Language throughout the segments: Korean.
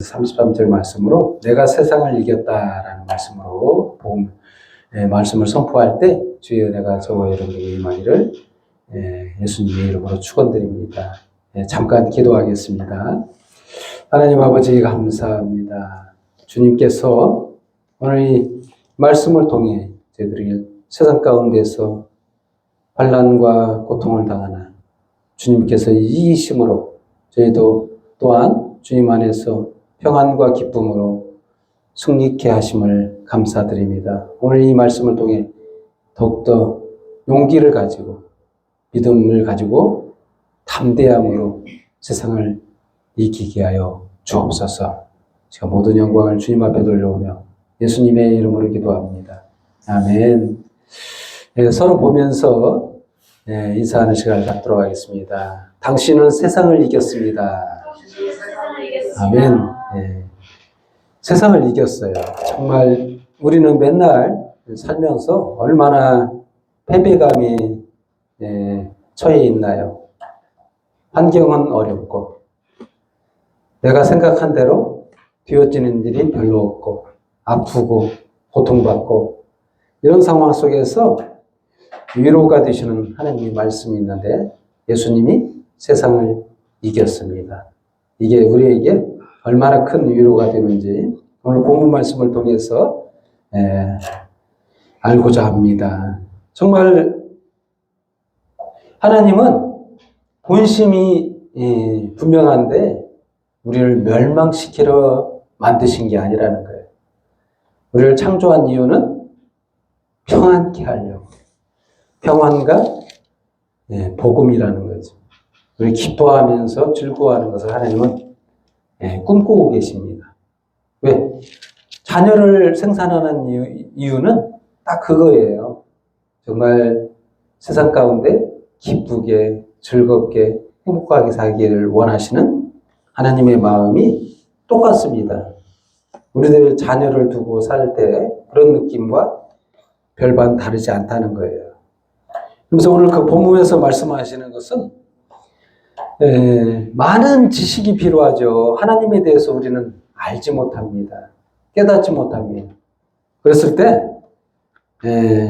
33절 말씀으로 내가 세상을 이겼다라는 말씀으로 복음 말씀을 선포할 때 주의 은혜가 저와 여러분에게 임하기를 예수님의 이름으로 축원드립니다. 잠깐 기도하겠습니다. 하나님 아버지 감사합니다. 주님께서 오늘 이 말씀을 통해 저희들이 세상 가운데서 환난과 고통을 당하는 주님께서 이기심으로 저희도 또한 주님 안에서 평안과 기쁨으로 승리케 하심을 감사드립니다. 오늘 이 말씀을 통해 더욱더 용기를 가지고 믿음을 가지고 담대함으로 세상을 이기게 하여 주옵소서. 제가 모든 영광을 주님 앞에 돌려오며 예수님의 이름으로 기도합니다. 아멘. 서로 보면서 인사하는 시간을 갖도록 하겠습니다. 당신은 세상을 이겼습니다. 아멘. 세상을 이겼어요. 정말 우리는 맨날 살면서 얼마나 패배감에 처해 있나요? 환경은 어렵고 내가 생각한 대로 되어지는 일이 별로 없고 아프고 고통받고 이런 상황 속에서 위로가 되시는 하나님의 말씀이 있는데 예수님이 세상을 이겼습니다. 이게 우리에게 얼마나 큰 위로가 되는지 오늘 본문 말씀을 통해서 알고자 합니다. 정말 하나님은 본심이 분명한데 우리를 멸망시키려 만드신 게 아니라는 거예요. 우리를 창조한 이유는 평안케 하려고. 평안과 복음이라는 거죠. 우리 기뻐하면서 즐거워하는 것을 하나님은 꿈꾸고 계십니다. 왜? 자녀를 생산하는 이유는 딱 그거예요. 정말 세상 가운데 기쁘게 즐겁게 행복하게 살기를 원하시는 하나님의 마음이 똑같습니다. 우리들 자녀를 두고 살 때 그런 느낌과 별반 다르지 않다는 거예요. 그래서 오늘 그 본문에서 말씀하시는 것은 많은 지식이 필요하죠. 하나님에 대해서 우리는 알지 못합니다. 깨닫지 못합니다. 그랬을 때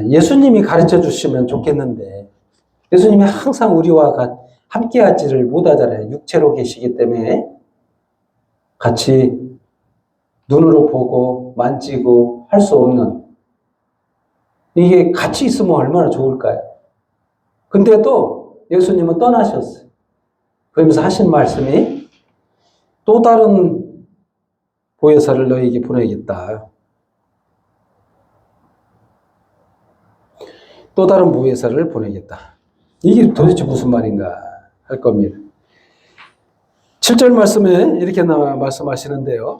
예수님이 가르쳐 주시면 좋겠는데 예수님이 항상 우리와 함께 하지를 못하잖아요. 육체로 계시기 때문에 같이 눈으로 보고 만지고 할 수 없는 이게 같이 있으면 얼마나 좋을까요? 근데도 예수님은 떠나셨어요. 그러면서 하신 말씀이 또 다른 보혜사를 너에게 보내겠다. 또 다른 보혜사를 보내겠다. 이게 도대체 무슨 말인가 할 겁니다. 7절 말씀에 이렇게 말씀하시는데요.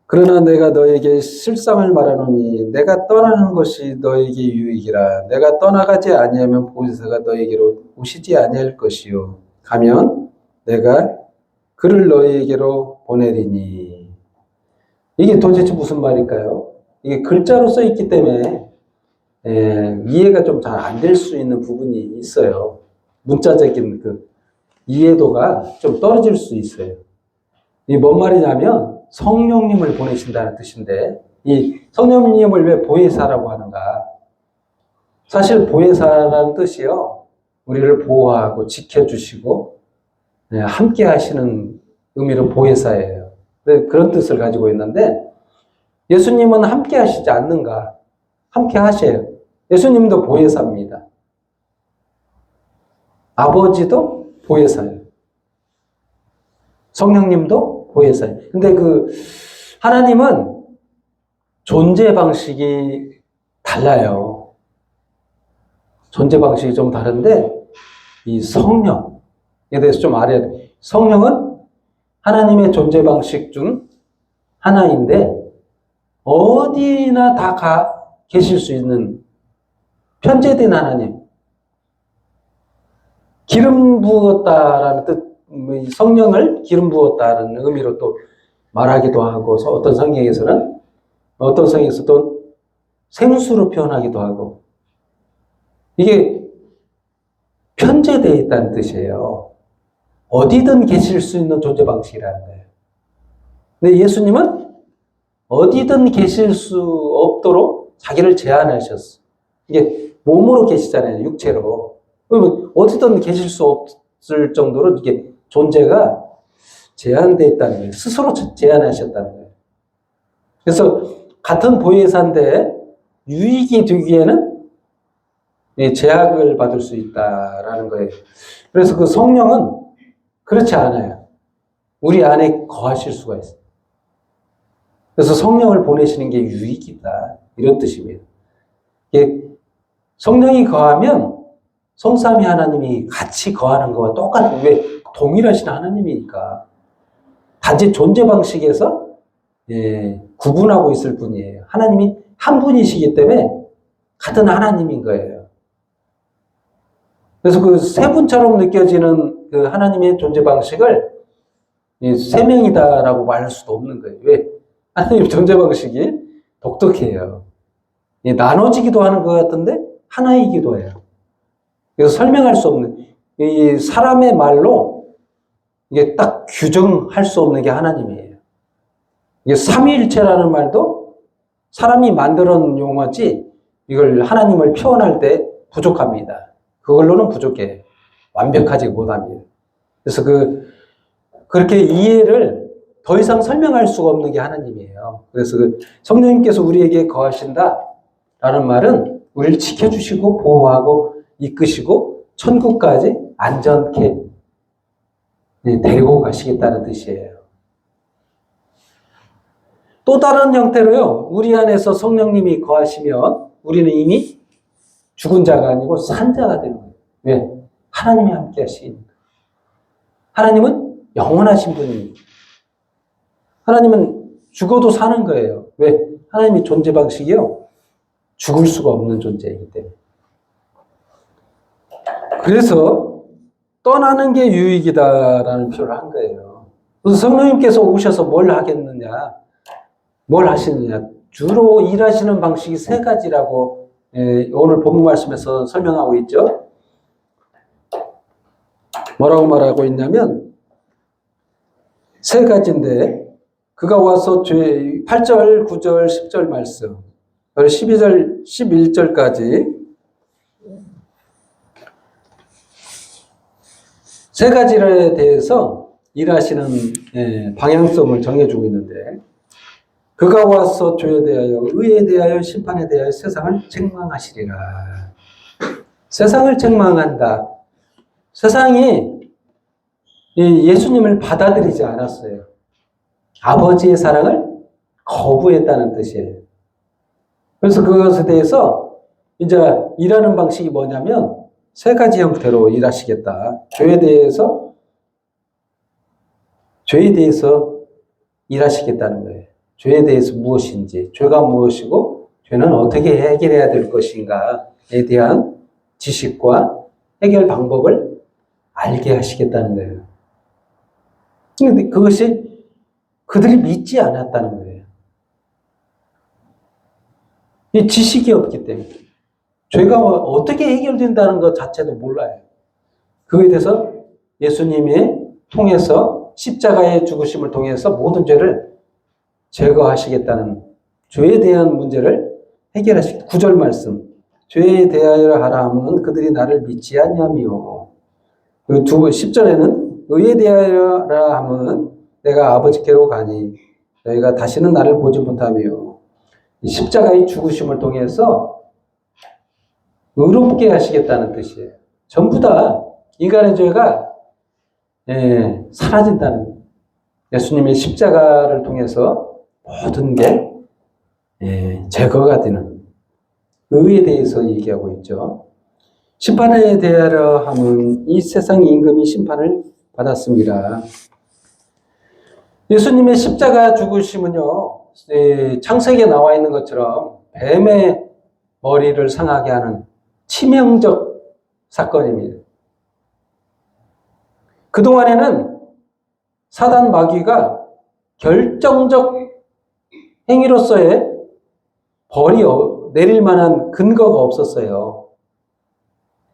그러나 내가 너에게 실상을 말하노니 내가 떠나는 것이 너에게 유익이라. 내가 떠나가지 아니하면 보혜사가 너에게로 오시지 아니할 것이요. 가면 내가 그를 너에게로 보내리니. 이게 도대체 무슨 말일까요? 이게 글자로 써 있기 때문에 이해가 좀 잘 안 될 수 있는 부분이 있어요. 문자적인 그 이해도가 좀 떨어질 수 있어요. 이게 뭔 말이냐면 성령님을 보내신다는 뜻인데 이 성령님을 왜 보혜사라고 하는가? 사실 보혜사라는 뜻이요. 우리를 보호하고 지켜주시고 함께 하시는 의미로 보혜사예요. 그런 뜻을 가지고 있는데 예수님은 함께 하시지 않는가? 함께 하셔요. 예수님도 보혜사입니다. 아버지도 보혜사예요. 성령님도 보혜사예요. 근데 하나님은 존재 방식이 달라요. 존재 방식이 좀 다른데 이 성령에 대해서 좀 알아야 돼요. 성령은 하나님의 존재 방식 중 하나인데 어디나 다 계실 수 있는 편재된 하나님. 기름 부었다라는 뜻, 성령을 기름 부었다는 의미로 또 말하기도 하고 어떤 성경에서는 또 생수로 표현하기도 하고 이게 편재되어 있다는 뜻이에요. 어디든 계실 수 있는 존재 방식이라는 거예요. 근데 예수님은 어디든 계실 수 없도록 자기를 제한하셨어. 이게 몸으로 계시잖아요, 육체로. 그러면 어디든 계실 수 없을 정도로 이게 존재가 제한되어 있다는 거예요. 스스로 제한하셨다는 거예요. 그래서 같은 보혜사인데 유익이 되기에는 제약을 받을 수 있다라는 거예요. 그래서 그 성령은 그렇지 않아요. 우리 안에 거하실 수가 있어요. 그래서 성령을 보내시는 게 유익이다. 이런 뜻입니다. 성령이 거하면 성삼위 하나님이 같이 거하는 거와 똑같은, 왜? 동일하신 하나님이니까. 단지 존재 방식에서 구분하고 있을 뿐이에요. 하나님이 한 분이시기 때문에 같은 하나님인 거예요. 그래서 그 세 분처럼 느껴지는 그 하나님의 존재 방식을 세 명이다라고 말할 수도 없는 거예요. 왜? 하나님의 존재 방식이 독특해요. 나눠지기도 하는 것 같은데 하나이기도 해요. 그래서 설명할 수 없는, 이 사람의 말로 이게 딱 규정할 수 없는 게 하나님이에요. 이게 삼위일체라는 말도 사람이 만들어 놓은 용어지 이걸 하나님을 표현할 때 부족합니다. 그걸로는 부족해요. 완벽하지 못합니다. 그래서 그렇게 이해를 더 이상 설명할 수가 없는 게 하나님이에요. 그래서 성령님께서 우리에게 거하신다라는 말은 우리를 지켜주시고 보호하고 이끄시고 천국까지 안전케 데리고 가시겠다는 뜻이에요. 또 다른 형태로요, 우리 안에서 성령님이 거하시면 우리는 이미 죽은 자가 아니고 산 자가 되는 거예요. 왜? 하나님이 함께 하시니까. 하나님은 영원하신 분입니다. 하나님은 죽어도 사는 거예요. 왜? 하나님의 존재 방식이요, 죽을 수가 없는 존재이기 때문에. 그래서 떠나는 게 유익이다라는 표현을 한 거예요. 그래서 성령님께서 오셔서 뭘 하겠느냐, 뭘 하시느냐. 주로 일하시는 방식이 세 가지라고 오늘 본문 말씀에서 설명하고 있죠. 뭐라고 말하고 있냐면 세 가지인데, 그가 와서 8절, 9절, 10절 말씀, 12절, 11절까지 세 가지에 대해서 일하시는 방향성을 정해주고 있는데, 그가 와서 죄에 대하여, 의에 대하여, 심판에 대하여 세상을 책망하시리라. 세상을 책망한다. 세상이 예수님을 받아들이지 않았어요. 아버지의 사랑을 거부했다는 뜻이에요. 그래서 그것에 대해서 이제 일하는 방식이 뭐냐면 세 가지 형태로 일하시겠다. 죄에 대해서 일하시겠다는 거예요. 죄에 대해서 무엇인지, 죄가 무엇이고 죄는 어떻게 해결해야 될 것인가에 대한 지식과 해결 방법을 알게 하시겠다는 거예요. 그런데 그것이 그들이 믿지 않았다는 거예요. 이 지식이 없기 때문에. 죄가 어떻게 해결된다는 것 자체도 몰라요. 그거에 대해서 예수님이 통해서 십자가의 죽으심을 통해서 모든 죄를 제거하시겠다는, 죄에 대한 문제를 해결하시겠다. 9절 말씀. 죄에 대하여 하라 하면 그들이 나를 믿지 아니하며, 그리고 10절에는 의에 대하여 하라 하면 내가 아버지께로 가니 너희가 다시는 나를 보지 못하며, 십자가의 죽으심을 통해서 의롭게 하시겠다는 뜻이에요. 전부 다 인간의 죄가 사라진다는, 예수님의 십자가를 통해서 모든 게 제거가 되는 의에 대해서 얘기하고 있죠. 심판에 대하여 하면 이 세상 임금이 심판을 받았습니다. 예수님의 십자가 죽으심은요, 창세기에 나와 있는 것처럼 뱀의 머리를 상하게 하는 치명적 사건입니다. 그동안에는 사단 마귀가 결정적 행위로서의 벌이 내릴 만한 근거가 없었어요.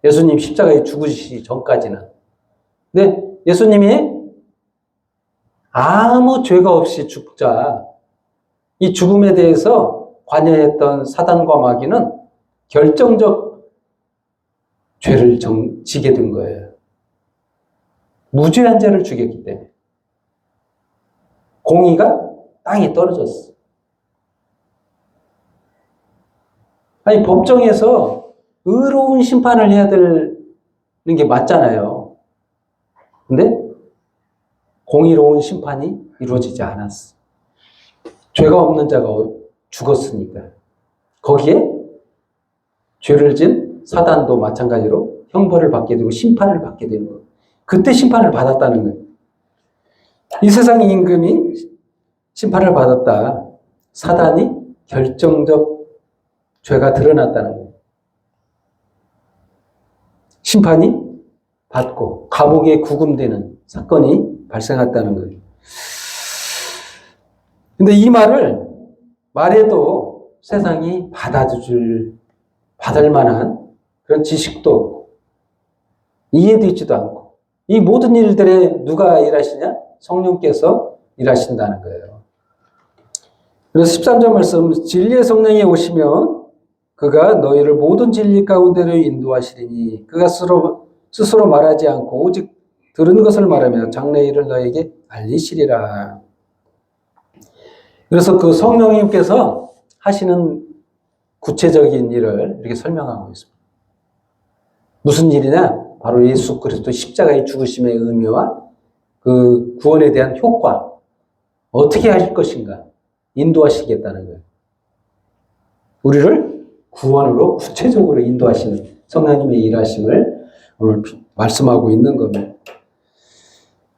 예수님 십자가에 죽으시기 전까지는. 근데 예수님이 아무 죄가 없이 죽자. 이 죽음에 대해서 관여했던 사단과 마귀는 결정적 죄를 지게 된 거예요. 무죄한 자를 죽였기 때문에. 공의가 땅에 떨어졌어. 아니, 법정에서 의로운 심판을 해야 되는 게 맞잖아요. 근데 공의로운 심판이 이루어지지 않았어. 죄가 없는 자가 죽었으니까. 거기에 죄를 진 사단도 마찬가지로 형벌을 받게 되고 심판을 받게 되는 거예요. 그때 심판을 받았다는 거예요. 이 세상의 임금이 심판을 받았다. 사단이 결정적 죄가 드러났다는 거예요. 심판이 받고 감옥에 구금되는 사건이 발생했다는 거예요. 근데 이 말을 말해도 세상이 받을 만한 그런 지식도 없고 이해되지도 않고 이 모든 일들에 누가 일하시냐? 성령께서 일하신다는 거예요. 그래서 13절 말씀, 진리의 성령이 오시면 그가 너희를 모든 진리 가운데로 인도하시리니 그가 스스로 말하지 않고 오직 들은 것을 말하며 장래 일을 너에게 알리시리라. 그래서 그 성령님께서 하시는 구체적인 일을 이렇게 설명하고 있습니다. 무슨 일이냐? 바로 예수 그리스도 십자가의 죽으심의 의미와 그 구원에 대한 효과, 어떻게 하실 것인가 인도하시겠다는 거예요. 우리를 구원으로 구체적으로 인도하시는 성령님의 일하심을 오늘 말씀하고 있는 겁니다.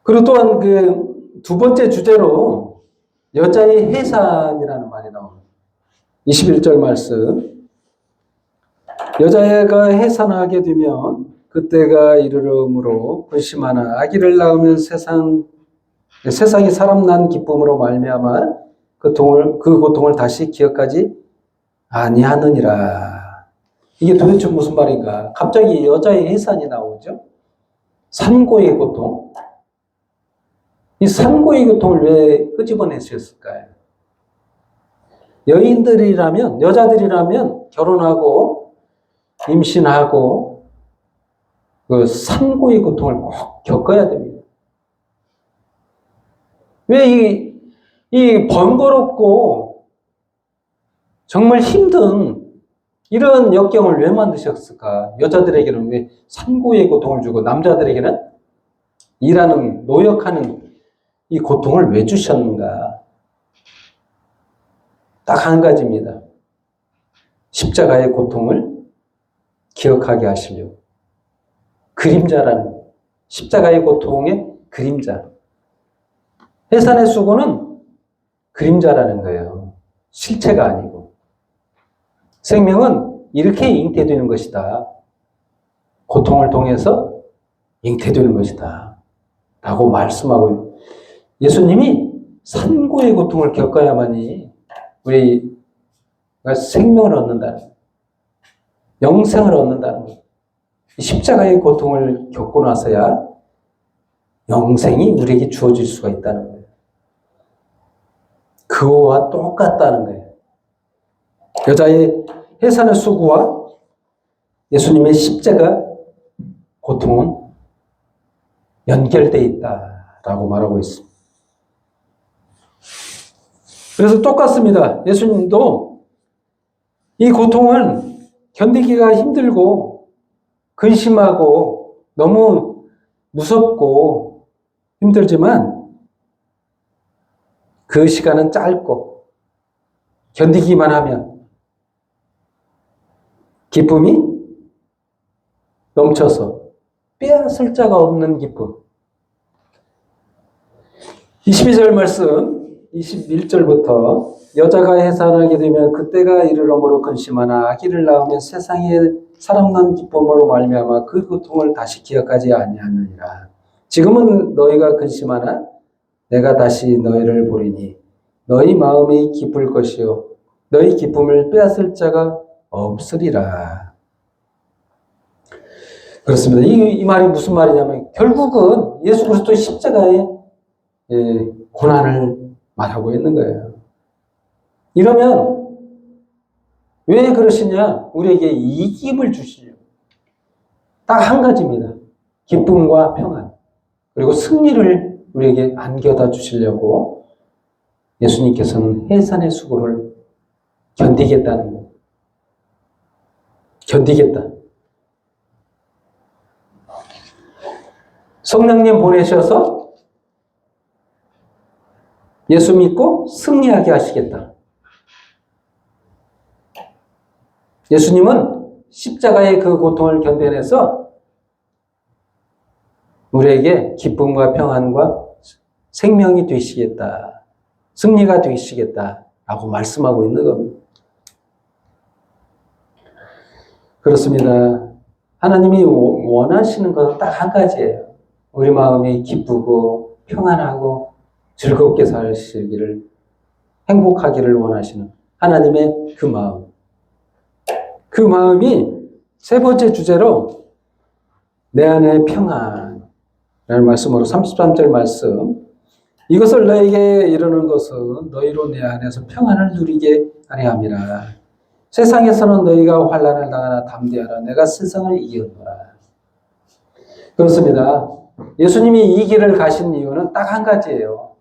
그리고 또한 그 두 번째 주제로 여자의 해산이라는 말이 나옵니다. 21절 말씀. 여자애가 해산하게 되면 그때가 이르러므로 근심하나 아기를 낳으면 세상에 사람 난 기쁨으로 말미암아 그 고통을 다시 기억하지 아니하느니라. 이게 도대체 무슨 말인가? 갑자기 여자의 해산이 나오죠. 산고의 고통. 이 산고의 고통을 왜 끄집어내셨을까요? 여자들이라면 결혼하고 임신하고 그 산고의 고통을 꼭 겪어야 됩니다. 왜 이 번거롭고 정말 힘든 이런 역경을 왜 만드셨을까? 여자들에게는 왜 산고의 고통을 주고 남자들에게는 일하는, 노역하는 이 고통을 왜 주셨는가? 딱 한 가지입니다. 십자가의 고통을 기억하게 하시려고. 그림자라는, 십자가의 고통의 그림자. 해산의 수고는 그림자라는 거예요. 실체가 아니고. 생명은 이렇게 잉태되는 것이다. 고통을 통해서 잉태되는 것이다. 라고 말씀하고 예수님이 산고의 고통을 겪어야만이 우리가 생명을 얻는다는 거예요. 영생을 얻는다는 거예요. 십자가의 고통을 겪고 나서야 영생이 우리에게 주어질 수가 있다는 거예요. 그거와 똑같다는 거예요. 여자의 해산의 수고와 예수님의 십자가 고통은 연결되어 있다라고 말하고 있습니다. 그래서 똑같습니다. 예수님도 이 고통을 견디기가 힘들고 근심하고 너무 무섭고 힘들지만 그 시간은 짧고 견디기만 하면 기쁨이 넘쳐서 빼앗을 자가 없는 기쁨. 22절 말씀 21절부터 여자가 해산하게 되면 그때가 이르러므로 근심하나 아기를 낳으면 세상에 사람 난 기쁨으로 말미암아 그 고통을 다시 기억하지 아니하느니라. 지금은 너희가 근심하나 내가 다시 너희를 보리니 너희 마음이 기쁠 것이요 너희 기쁨을 빼앗을 자가 없으리라. 그렇습니다. 이 말이 무슨 말이냐면 결국은 예수 그리스도의 십자가의 고난을 말하고 있는 거예요. 이러면 왜 그러시냐? 우리에게 이김을 주시려고. 딱 한 가지입니다. 기쁨과 평안. 그리고 승리를 우리에게 안겨다 주시려고 예수님께서는 해산의 수고를 견디겠다는 거예요. 견디겠다. 성령님 보내셔서 예수 믿고 승리하게 하시겠다. 예수님은 십자가의 그 고통을 견뎌내서 우리에게 기쁨과 평안과 생명이 되시겠다. 승리가 되시겠다. 라고 말씀하고 있는 겁니다. 그렇습니다. 하나님이 원하시는 것은 딱 한 가지예요. 우리 마음이 기쁘고 평안하고 즐겁게 사시기를, 행복하기를 원하시는 하나님의 그 마음. 그 마음이 세 번째 주제로 내 안에 평안이라는 말씀으로 33절 말씀. 이것을 너에게 이르는 것은 너희로 내 안에서 평안을 누리게 하려 함이라. 세상에서는 너희가 환난을 당하나 담대하라. 내가 세상을 이겼노라. 그렇습니다. 예수님이 이 길을 가신 이유는 딱 한 가지예요.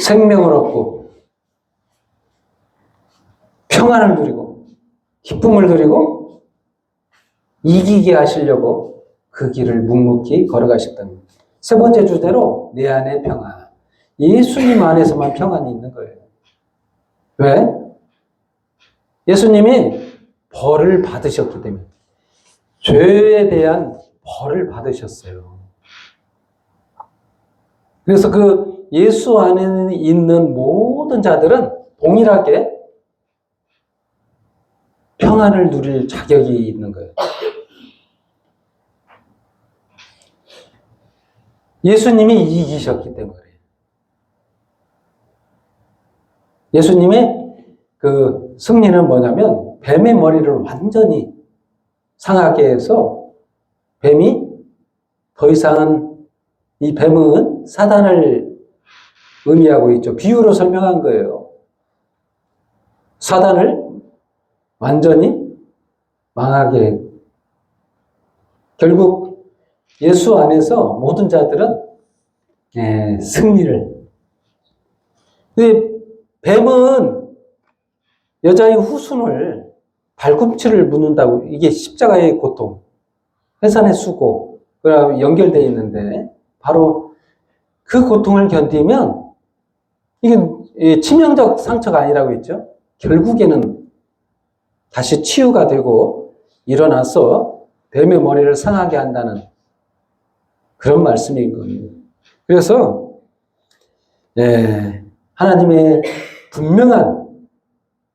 생명을 얻고 평안을 누리고 기쁨을 누리고 이기게 하시려고 그 길을 묵묵히 걸어가셨다는 거예요. 세 번째 주제로 내 안에 평안. 예수님 안에서만 평안이 있는 거예요. 왜? 예수님이 벌을 받으셨기 때문에. 죄에 대한 벌을 받으셨어요. 그래서 그 예수 안에 있는 모든 자들은 동일하게 평안을 누릴 자격이 있는 거예요. 예수님이 이기셨기 때문에. 예수님의 그 승리는 뭐냐면 뱀의 머리를 완전히 상하게 해서 뱀이 더 이상은 이 뱀은 사단을 의미하고 있죠. 비유로 설명한 거예요. 사단을 완전히 망하게. 결국 예수 안에서 모든 자들은 승리를. 근데 뱀은 여자의 후순을 발꿈치를 묻는다고. 이게 십자가의 고통, 해산의 수고, 그랑 연결되어 있는데 바로 그 고통을 견디면 이게 치명적 상처가 아니라고 했죠. 결국에는 다시 치유가 되고 일어나서 뱀의 머리를 상하게 한다는 그런 말씀인 겁니다. 그래서 하나님의 분명한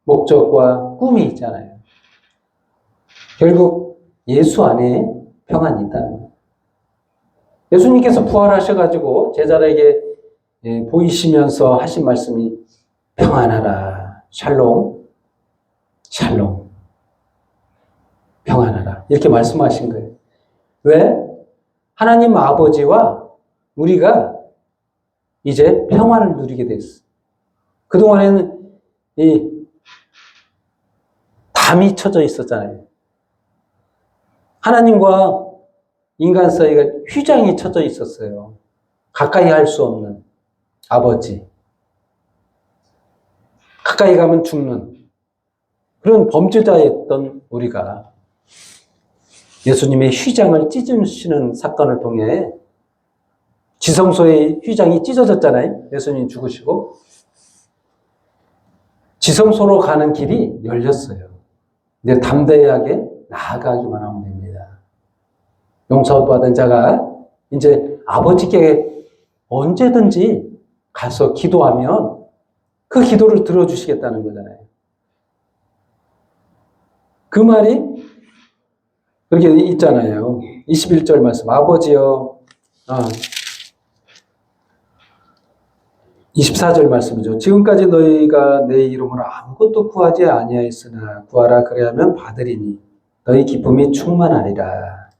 목적과 꿈이 있잖아요. 결국 예수 안에 평안이 있다는 거예요. 예수님께서 부활하셔가지고 제자들에게 보이시면서 하신 말씀이 평안하라, 샬롬, 샬롬, 평안하라 이렇게 말씀하신 거예요. 왜? 하나님 아버지와 우리가 이제 평안을 누리게 됐어. 그동안에는 이 담이 쳐져 있었잖아요. 하나님과 인간 사이가 휘장이 쳐져 있었어요. 가까이 할 수 없는 아버지. 가까이 가면 죽는 그런 범죄자였던 우리가 예수님의 휘장을 찢으시는 사건을 통해 지성소의 휘장이 찢어졌잖아요. 예수님 죽으시고 지성소로 가는 길이 열렸어요. 근데 담대하게 나아가기만 하면 됩니다. 용서받은 자가 이제 아버지께 언제든지 가서 기도하면 그 기도를 들어주시겠다는 거잖아요. 그 말이 그렇게 있잖아요. 21절 말씀. 아버지여, 24절 말씀이죠. 지금까지 너희가 내 이름으로 아무것도 구하지 아니하였으나 구하라 그래야면 받으리니 너희 기쁨이 충만하리라.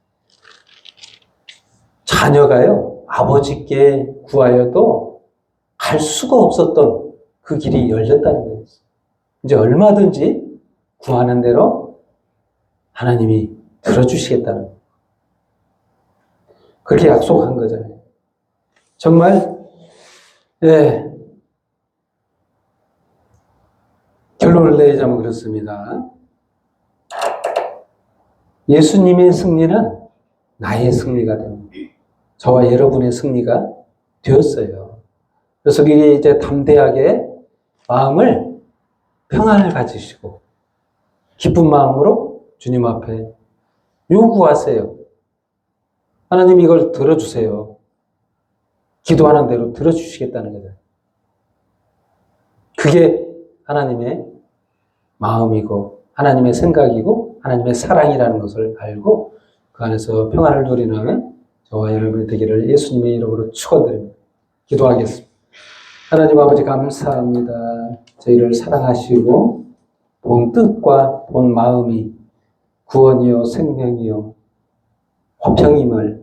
자녀가요, 아버지께 구하여도 갈 수가 없었던 그 길이 열렸다는 거예요. 이제 얼마든지 구하는 대로 하나님이 들어주시겠다는 거예요. 그렇게 약속한 거잖아요. 정말 결론을 내리자면 그렇습니다. 예수님의 승리는 나의 승리가 됩니다. 저와 여러분의 승리가 되었어요. 그래서 이제 담대하게 마음을 평안을 가지시고 기쁜 마음으로 주님 앞에 요구하세요. 하나님 이걸 들어주세요. 기도하는 대로 들어주시겠다는 거죠. 그게 하나님의 마음이고 하나님의 생각이고 하나님의 사랑이라는 것을 알고 그 안에서 평안을 누리는 저와 여러분이 되기를 예수님의 이름으로 축원드립니다. 기도하겠습니다. 하나님 아버지 감사합니다. 저희를 사랑하시고 본 뜻과 본 마음이 구원이요 생명이요 화평임을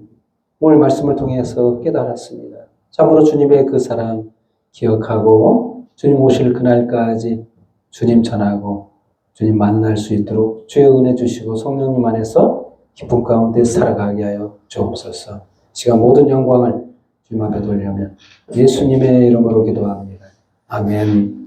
오늘 말씀을 통해서 깨달았습니다. 참으로 주님의 그 사랑 기억하고 주님 오실 그날까지 주님 전하고 주님 만날 수 있도록 주의 은혜 주시고 성령님 안에서 기쁨 가운데 살아가게 하여 주옵소서. 시간 모든 영광을 주님 앞에 돌려면 예수님의 이름으로 기도합니다. 아멘.